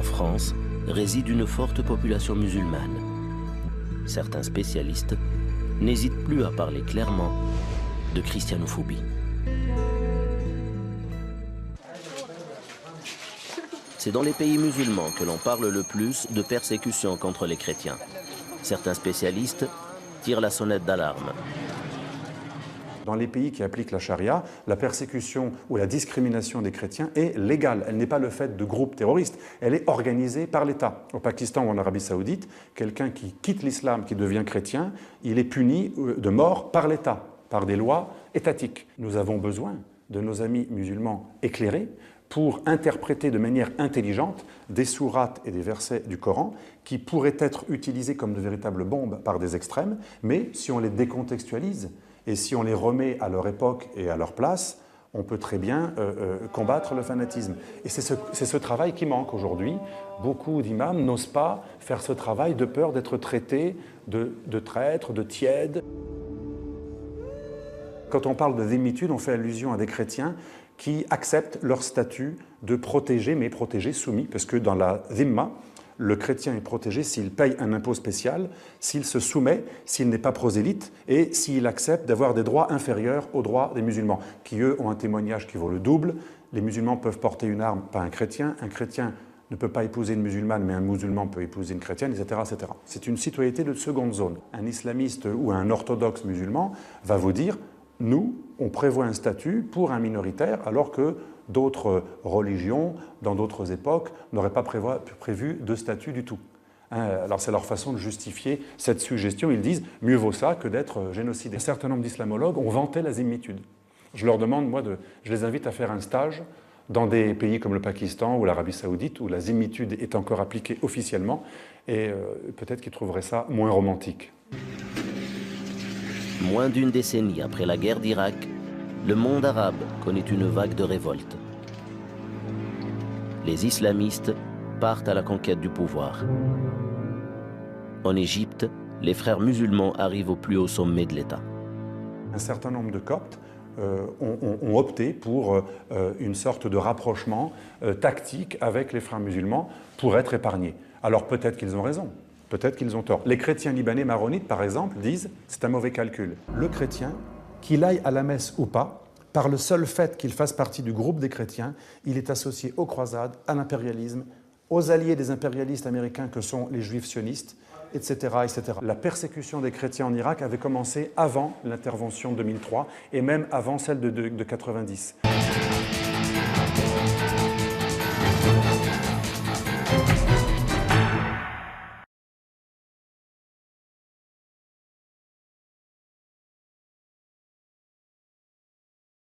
France réside une forte population musulmane. Certains spécialistes n'hésitent plus à parler clairement de christianophobie. C'est dans les pays musulmans que l'on parle le plus de persécution contre les chrétiens. Certains spécialistes tirent la sonnette d'alarme. Dans les pays qui appliquent la charia, la persécution ou la discrimination des chrétiens est légale. Elle n'est pas le fait de groupes terroristes, elle est organisée par l'État. Au Pakistan ou en Arabie Saoudite, quelqu'un qui quitte l'islam, qui devient chrétien, il est puni de mort par l'État, par des lois étatiques. Nous avons besoin de nos amis musulmans éclairés pour interpréter de manière intelligente des sourates et des versets du Coran qui pourraient être utilisés comme de véritables bombes par des extrêmes, mais si on les décontextualise, et si on les remet à leur époque et à leur place, on peut très bien combattre le fanatisme. Et c'est ce travail qui manque aujourd'hui. Beaucoup d'imams n'osent pas faire ce travail de peur d'être traités de traîtres, de tièdes. Quand on parle de dhimmitude, on fait allusion à des chrétiens qui acceptent leur statut de protégé, mais protégé soumis, parce que dans la dhimma, le chrétien est protégé s'il paye un impôt spécial, s'il se soumet, s'il n'est pas prosélyte et s'il accepte d'avoir des droits inférieurs aux droits des musulmans, qui eux ont un témoignage qui vaut le double. Les musulmans peuvent porter une arme, pas un chrétien ne peut pas épouser une musulmane, mais un musulman peut épouser une chrétienne, etc. etc. C'est une citoyenneté de seconde zone. Un islamiste ou un orthodoxe musulman va vous dire « nous, on prévoit un statut pour un minoritaire, alors que d'autres religions, dans d'autres époques, n'auraient pas prévu de statut du tout. » Alors c'est leur façon de justifier cette suggestion. Ils disent « mieux vaut ça que d'être génocidé ». Un certain nombre d'islamologues ont vanté la dhimmitude. Je leur demande, je les invite à faire un stage dans des pays comme le Pakistan ou l'Arabie Saoudite, où la dhimmitude est encore appliquée officiellement, et peut-être qu'ils trouveraient ça moins romantique. Moins d'une décennie après la guerre d'Irak, le monde arabe connaît une vague de révolte. Les islamistes partent à la conquête du pouvoir. En Égypte, les frères musulmans arrivent au plus haut sommet de l'État. Un certain nombre de Coptes ont opté pour une sorte de rapprochement tactique avec les frères musulmans pour être épargnés. Alors peut-être qu'ils ont raison. Peut-être qu'ils ont tort. Les chrétiens libanais maronites, par exemple, disent « c'est un mauvais calcul ». Le chrétien, qu'il aille à la messe ou pas, par le seul fait qu'il fasse partie du groupe des chrétiens, il est associé aux croisades, à l'impérialisme, aux alliés des impérialistes américains que sont les juifs sionistes, etc., etc. La persécution des chrétiens en Irak avait commencé avant l'intervention de 2003 et même avant celle de 90.